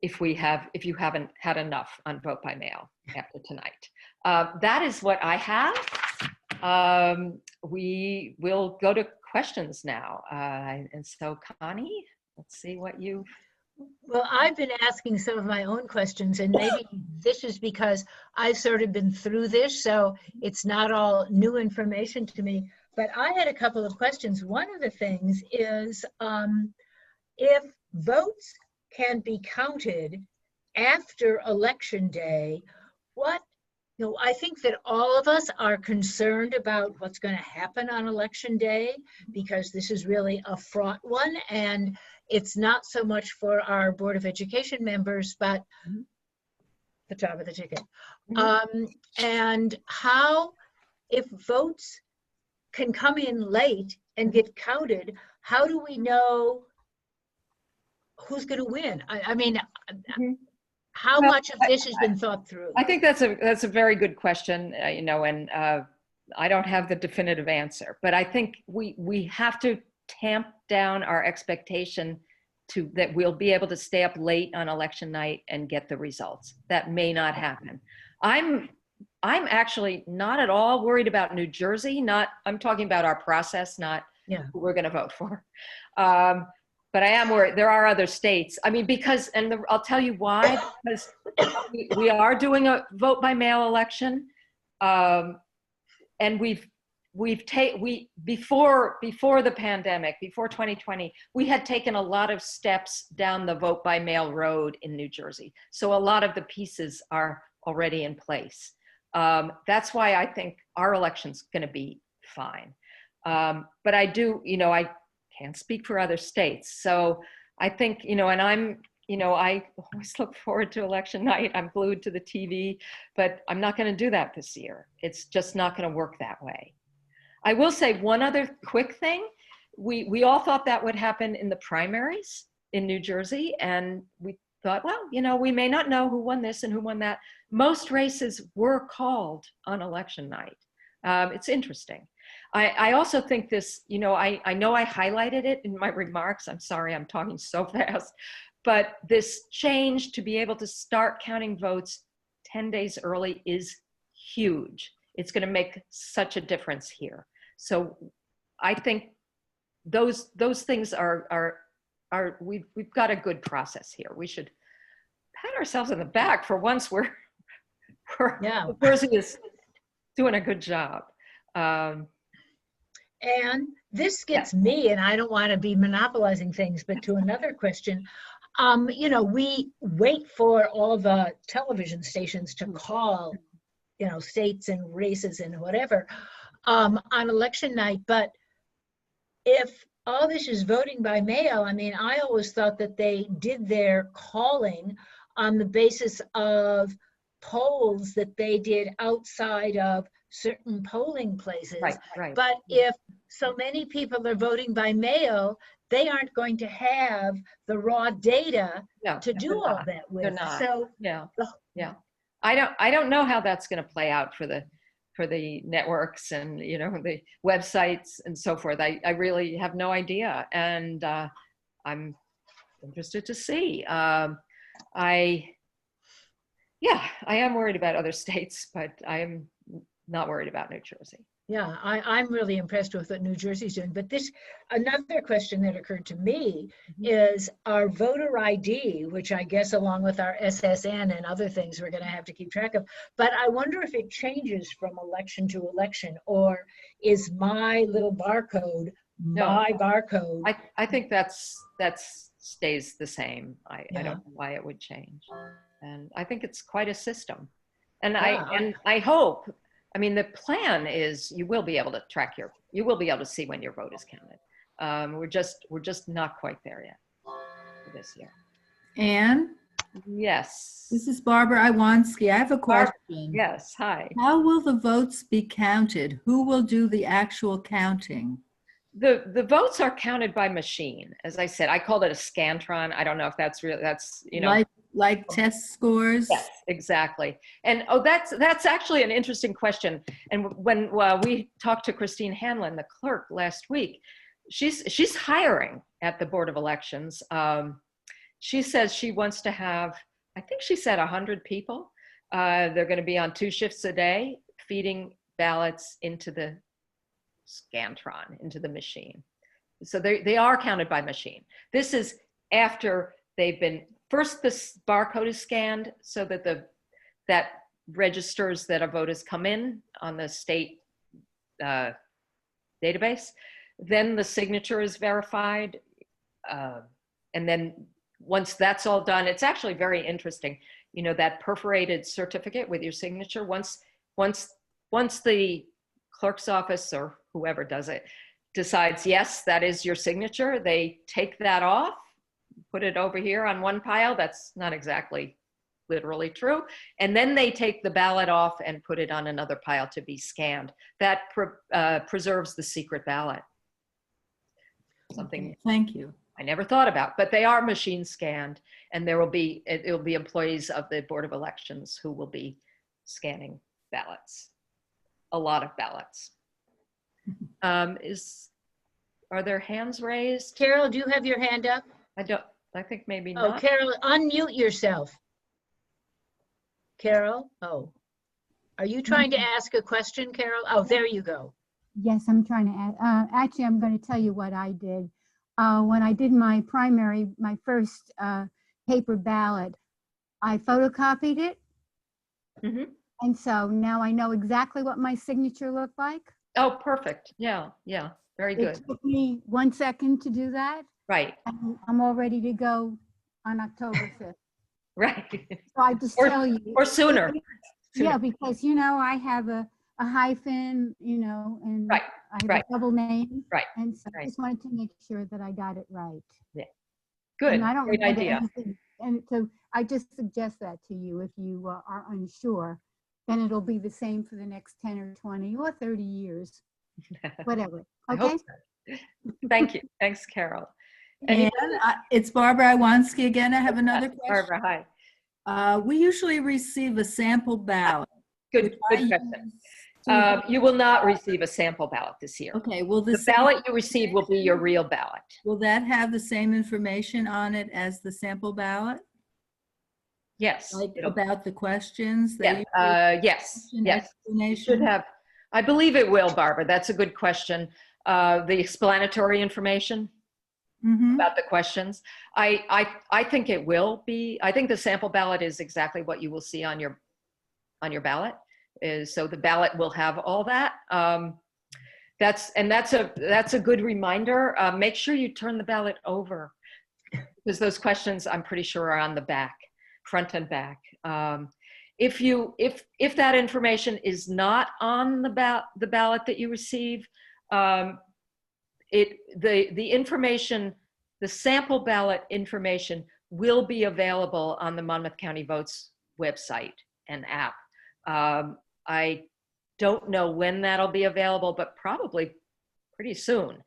if you haven't had enough on vote by mail after tonight. That is what I have. We will go to questions now. And so Connie, let's see what you. Well, I've been asking some of my own questions, and maybe this is because I've sort of been through this, so it's not all new information to me. But I had a couple of questions. One of the things is if votes can be counted after Election Day, I think that all of us are concerned about what's going to happen on Election Day, because this is really a fraught one, and it's not so much for our Board of Education members, but the top of the ticket. And how, if votes can come in late and get counted, how do we know who's going to win? I mean, how much of this has been thought through? I think that's a very good question, and I don't have the definitive answer, but I think we have to tamp down our expectation that we'll be able to stay up late on election night and get the results. That may not happen. I'm actually not at all worried about New Jersey. I'm talking about our process, not who we're going to vote for. But I am worried. There are other states. I mean, I'll tell you why. Because we are doing a vote by mail election, and before the pandemic, before 2020, we had taken a lot of steps down the vote by mail road in New Jersey. So a lot of the pieces are already in place. That's why I think our election's going to be fine. But I do, I can't speak for other states. So I think, and I always look forward to election night. I'm glued to the TV, but I'm not going to do that this year. It's just not going to work that way. I will say one other quick thing. We all thought that would happen in the primaries in New Jersey. And we thought, well, we may not know who won this and who won that. Most races were called on election night. It's interesting. I also think this, I know I highlighted it in my remarks. I'm sorry, I'm talking so fast. But this change to be able to start counting votes 10 days early is huge. It's going to make such a difference here. So I think those things we've got a good process here. We should pat ourselves on the back for once New Jersey is doing a good job. And this gets me, and I don't want to be monopolizing things, but to another question. We wait for all the television stations to call, states and races and whatever on election night. But if all this is voting by mail, I mean, I always thought that they did their calling on the basis of polls that they did outside of certain polling places. Right. But if so many people are voting by mail, they aren't going to have the raw data to do all that with. They're not. So I don't know how that's going to play out for the networks and the websites and so forth. I really have no idea, and I'm interested to see. I am worried about other states, but I am not worried about New Jersey. Yeah, I'm really impressed with what New Jersey's doing. But another question that occurred to me is our voter ID, which I guess along with our SSN and other things we're going to have to keep track of. But I wonder if it changes from election to election, or is my little barcode my barcode? I think that stays the same. I don't know why it would change. And I think it's quite a system. And I hope, I mean, the plan is you will be able to you will be able to see when your vote is counted. We're just not quite there yet for this year. Anne, Yes. this is Barbara Iwanski. I have a question. Yes, hi. How will the votes be counted? Who will do the actual counting? The votes are counted by machine. As I said, I called it a scantron. I don't know if that's real. That's, you know. Like test scores? Yes, exactly. And that's actually an interesting question. And when we talked to Christine Hanlon, the clerk, last week, she's hiring at the Board of Elections. She says she wants to have, I think she said 100 people. They're going to be on 2 shifts a day, feeding ballots into the scantron, into the machine. So they are counted by machine. This is after they've been, first the barcode is scanned so that that registers that a vote has come in on the state database. Then the signature is verified. And then once that's all done, it's actually very interesting. You know, that perforated certificate with your signature, once the clerk's office or whoever does it decides, yes, that is your signature, they take that off, put it over here on one pile. That's not exactly literally true. And then they take the ballot off and put it on another pile to be scanned. That preserves the secret ballot. Something Thank you. I never thought about, but they are machine scanned, and it will be employees of the Board of Elections who will be scanning ballots, a lot of ballots. Are there hands raised? Carol, do you have your hand up? I think maybe Oh, not. Carol, unmute yourself. Carol, oh. Are you trying to ask a question, Carol? Oh, there you go. Yes, I'm trying to add. Actually, I'm going to tell you what I did. When I did my primary, my first paper ballot, I photocopied it. Mm-hmm. And so now I know exactly what my signature looked like. Oh, perfect. Yeah, yeah, very good. It took me 1 second to do that. Right, And I'm all ready to go on October 5th. right. So I just tell you. Or sooner. Yeah, because, you know, I have a hyphen, you know, and Right, I have right. a double name. Right, And so I right. just wanted to make sure that I got it right. Good, And I don't great remember idea. anything. And so I just suggest that to you. If you are unsure, then it'll be the same for the next 10 or 20 or 30 years, whatever. I Okay? hope so. Thank you. Thanks, Carol. And it's Barbara Iwanski again. I have another question. Barbara, hi. We usually receive a sample ballot. Good which I question. use to- You will not receive a sample ballot this year. Okay, will The ballot you receive will be your real ballot. will that have the same information on it as the sample ballot? Yes. Like it'll- about the questions? Yeah, yes, An yes. explanation? Should have. I believe it will, Barbara. That's a good question. The explanatory information Mhm. about the questions. I think it will be. I think the sample ballot is exactly what you will see on your ballot. So the ballot will have all that. That's a good reminder. Make sure you turn the ballot over, because those questions I'm pretty sure are on the back, front and back. If that information is not on the ballot that you receive, the information, the sample ballot information will be available on the Monmouth County Votes website and app. I don't know when that'll be available, but probably pretty soon.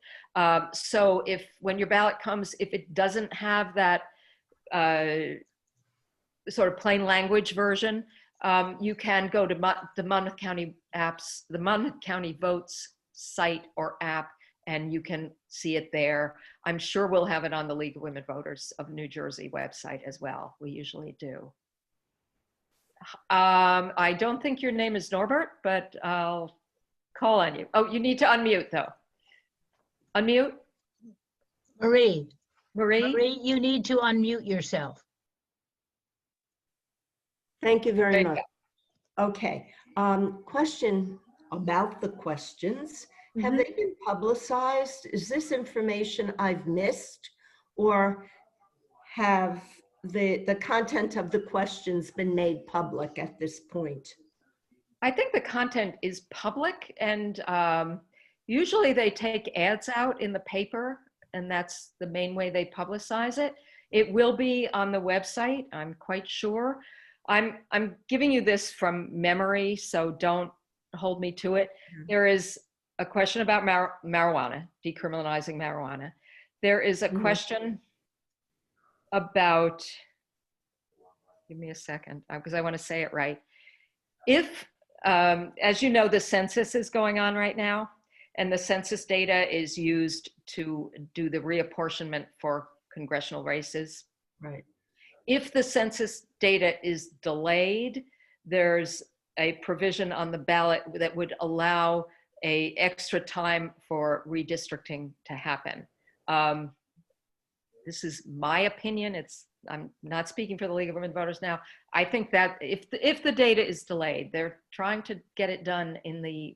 So when your ballot comes, if it doesn't have that sort of plain language version, you can go to the Monmouth County apps, the Monmouth County Votes site or app, and you can see it there. I'm sure we'll have it on the League of Women Voters of New Jersey website as well. We usually do. I don't think your name is Norbert, but I'll call on you. Oh, you need to unmute though. Unmute? Marie. Marie? Marie, you need to unmute yourself. Thank you very There you much. Okay, question about the questions. Have they been publicized? Is this information I've missed, or have the content of the questions been made public at this point? I think the content is public, and usually they take ads out in the paper, and that's the main way they publicize it. It will be on the website, I'm quite sure. I'm giving you this from memory, so don't hold me to it. There is a question about marijuana, decriminalizing marijuana. There is a question about, give me a second, because I want to say it right. If, as you know, the census is going on right now, and the census data is used to do the reapportionment for congressional races. Right. If the census data is delayed, there's a provision on the ballot that would allow a extra time for redistricting to happen. This is my opinion. I'm not speaking for the League of Women Voters now. I think that if the data is delayed, they're trying to get it done in the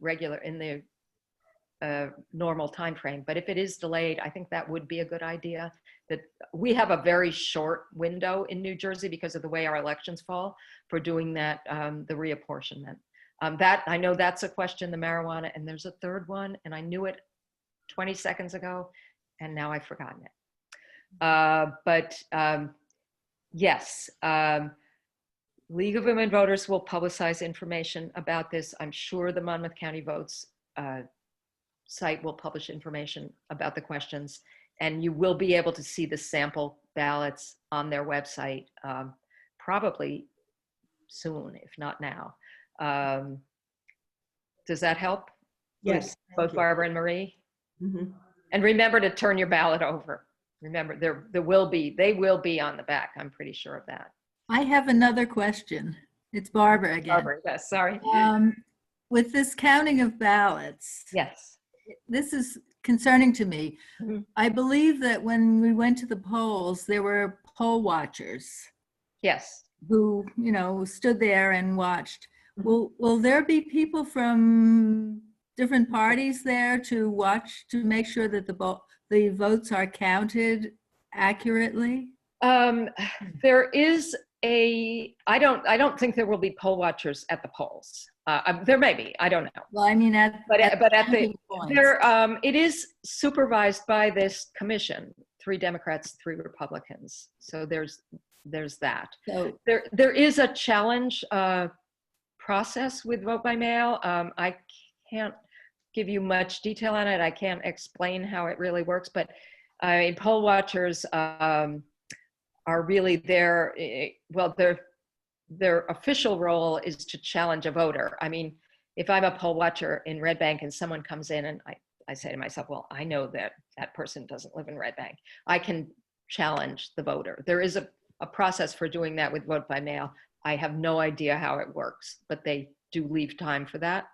normal time frame. But if it is delayed, I think that would be a good idea. That we have a very short window in New Jersey because of the way our elections fall for doing that, the reapportionment. That I know that's a question, the marijuana, and there's a third one, and I knew it 20 seconds ago, and now I've forgotten it. Yes, League of Women Voters will publicize information about this. I'm sure the Monmouth County Votes site will publish information about the questions, and you will be able to see the sample ballots on their website probably soon, if not now. Does that help? Yes. Both Barbara and Marie? Mm-hmm. And remember to turn your ballot over. Remember, they will be on the back. I'm pretty sure of that. I have another question. It's Barbara again. Barbara, yes, sorry. With this counting of ballots, Yes. this is concerning to me. Mhm. I believe that when we went to the polls, there were poll watchers Yes. who, stood there and watched. Will there be people from different parties there to watch to make sure that the votes are counted accurately? There is I don't think there will be poll watchers at the polls. There may be, I don't know. Well, I mean, at But at the, points. it is supervised by this commission, 3 Democrats, 3 Republicans. So there's that. So, There is a challenge process with vote by mail. I can't give you much detail on it. I can't explain how it really works, but I mean, poll watchers are really there. Well, their official role is to challenge a voter. I mean, if I'm a poll watcher in Red Bank and someone comes in and I say to myself, well, I know that that person doesn't live in Red Bank, I can challenge the voter. There is a process for doing that with vote by mail. I have no idea how it works, but they do leave time for that.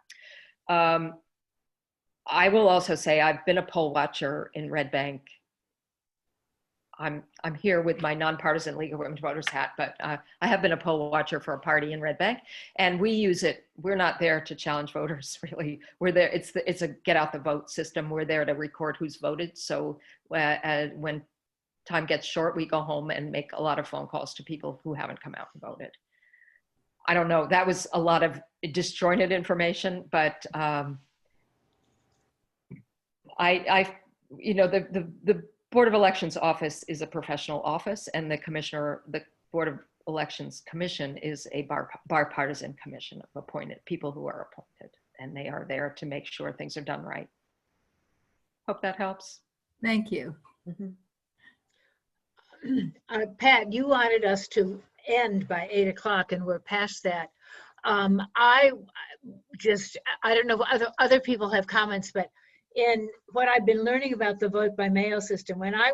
I will also say I've been a poll watcher in Red Bank. I'm here with my nonpartisan League of Women Voters hat, but I have been a poll watcher for a party in Red Bank, and we use it. We're not there to challenge voters, really. We're there. It's a get out the vote system. We're there to record who's voted. So when time gets short, we go home and make a lot of phone calls to people who haven't come out and voted. I don't know. That was a lot of disjointed information, but the Board of Elections office is a professional office, and the Board of Elections Commission is a bipartisan commission of appointed people who are appointed, and they are there to make sure things are done right. Hope that helps. thank you. Mm-hmm. Pat, you wanted us to end by 8 o'clock, and we're past that. I don't know if other people have comments, but in what I've been learning about the vote by mail system, when I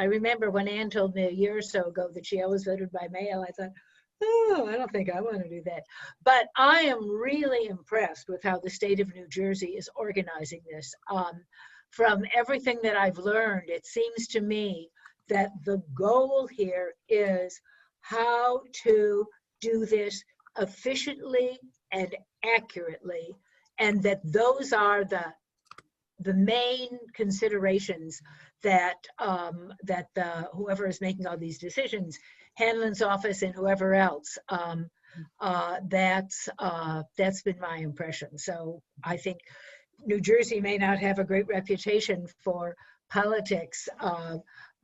remember when Ann told me a year or so ago that she always voted by mail, I thought, oh, I don't think I want to do that. But I am really impressed with how the state of New Jersey is organizing this. From everything that I've learned, it seems to me that the goal here is how to do this efficiently and accurately, and that those are the main considerations that whoever is making all these decisions, Hanlon's office and whoever else, that's been my impression. So I think New Jersey may not have a great reputation for politics,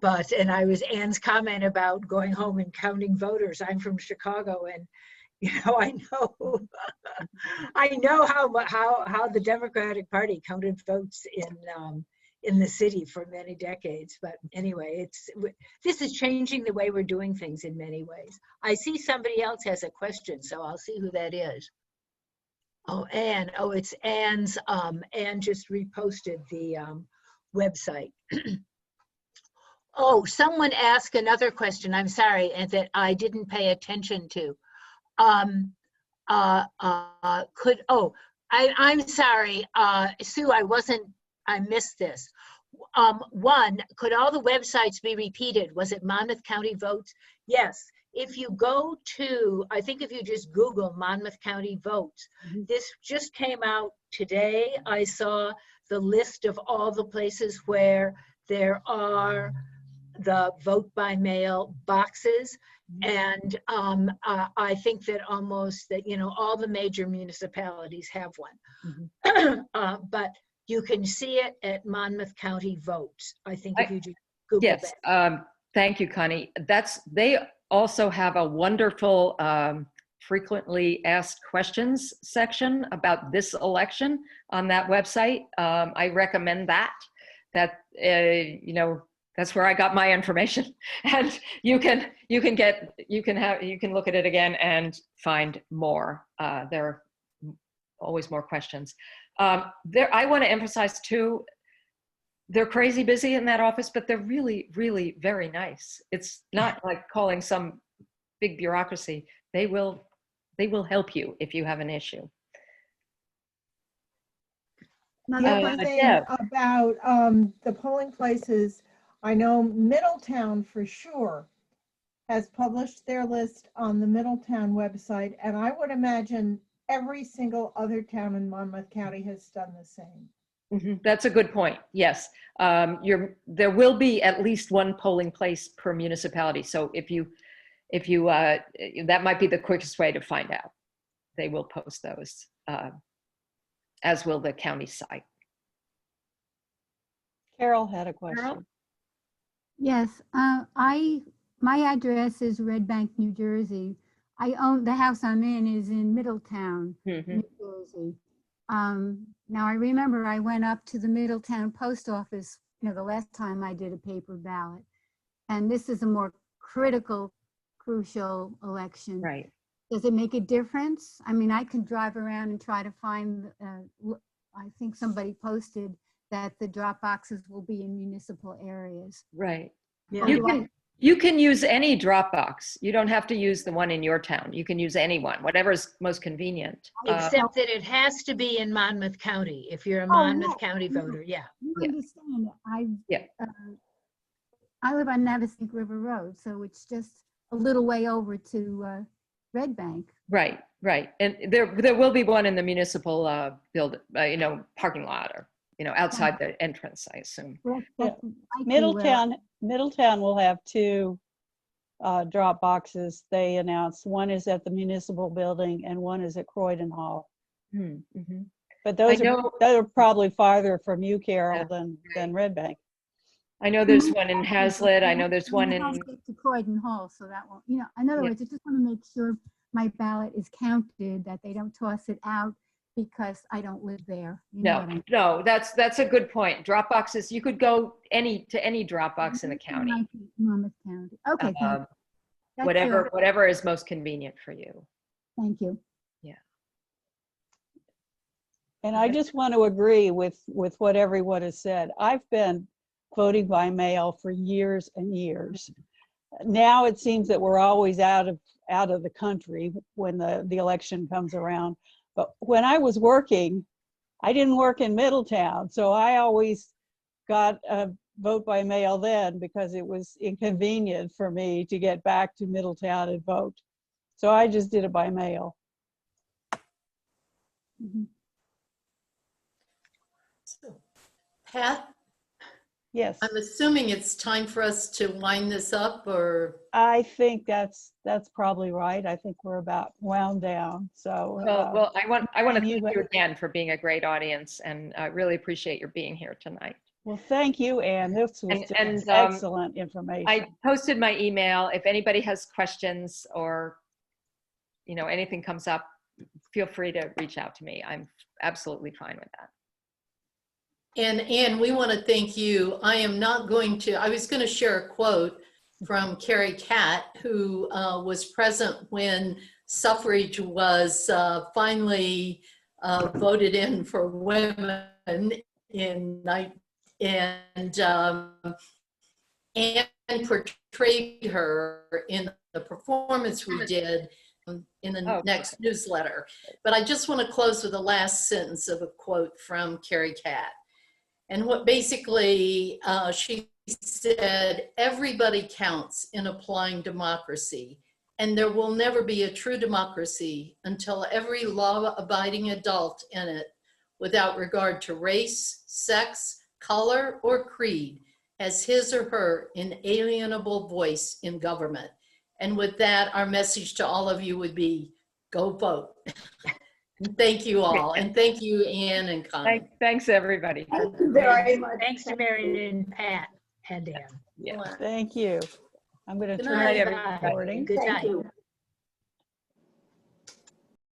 and I was Ann's comment about going home and counting voters. I'm from Chicago, and I know, I know how the Democratic Party counted votes in the city for many decades. But anyway, this is changing the way we're doing things in many ways. I see somebody else has a question, so I'll see who that is. Oh, Ann. Oh, it's Ann's. Ann just reposted the website. Oh, someone asked another question. I'm sorry, and that I didn't pay attention to. I'm sorry, Sue, I missed this. One, could all the websites be repeated? Was it Monmouth County Votes? Yes. If you go to, I think if you just Google Monmouth County Votes, this just came out today. I saw the list of all the places where there are the vote by mail boxes. And I think that all the major municipalities have one. But you can see it at Monmouth County Votes. I think if you just Google Yes, that. thank you, Connie. They also have a wonderful frequently asked questions section about this election on that website. I recommend that. That's where I got my information, and you can look at it again and find more. There are always more questions. I want to emphasize too, they're crazy busy in that office, but they're really, really very nice. It's not like calling some big bureaucracy. They will help you if you have an issue. Another thing about the polling places, I know Middletown for sure has published their list on the Middletown website, and I would imagine every single other town in Monmouth County has done the same. That's a good point. Yes, there will be at least one polling place per municipality. So if you that might be the quickest way to find out. They will post those, as will the county site. Carol had a question. Carol? Yes, my address is Red Bank, New Jersey. The house I'm in is in Middletown, New Jersey. Now I remember I went up to the Middletown post office, the last time I did a paper ballot, and this is a more crucial election. Right. Does it make a difference? I mean, I can drive around and try to find, I think somebody posted that the drop boxes will be in municipal areas. Right. Yeah. You can use any drop box. You don't have to use the one in your town. You can use any one, whatever's most convenient. Except that it has to be in Monmouth County if you're a Monmouth County voter. Yeah. You understand it. Yeah. I live on Navesink River Road, so it's just a little way over to Red Bank. Right. And there will be one in the municipal parking lot, or outside the entrance, I assume. Middletown will have two drop boxes. They announced one is at the municipal building and one is at Croydon Hall. Mm-hmm. But those are probably farther from you, Carol, than Red Bank. I know there's one in Hazlitt. I know there's one in to Croydon Hall, so that won't. In other words, I just want to make sure my ballot is counted, that they don't toss it out because I don't live there. No, that's a good point. Drop boxes, you could go to any drop box in the county. Monmouth County. Okay. Whatever is most convenient for you. Thank you. Yeah. And I just want to agree with what everyone has said. I've been voting by mail for years and years. Now it seems that we're always out of the country when the election comes around. But when I was working, I didn't work in Middletown, so I always got a vote by mail then because it was inconvenient for me to get back to Middletown and vote. So I just did it by mail. So, Pat? Yes, I'm assuming it's time for us to wind this up, or I think that's probably right. I think we're about wound down. So Well, I want to and thank you- you again for being a great audience, and I really appreciate your being here tonight. well, thank you, Anne. This was just And, excellent information. I posted my email. If anybody has questions or, anything comes up, feel free to reach out to me. I'm absolutely fine with that. And Anne, we want to thank you. I was going to share a quote from Carrie Catt, who was present when suffrage was finally voted in for women and portrayed her in the performance we did in the next newsletter. But I just want to close with the last sentence of a quote from Carrie Catt. And what basically she said, everybody counts in applying democracy, and there will never be a true democracy until every law-abiding adult in it, without regard to race, sex, color, or creed, has his or her inalienable voice in government. And with that, our message to all of you would be, go vote. Thank you all. And thank you, Anne and Connie. Thanks, everybody. Thank you very much. Thanks to Mary and Pat and Dan. Yeah. Thank you. I'm going to Good turn night, the everybody. recording. Good Thank night. you.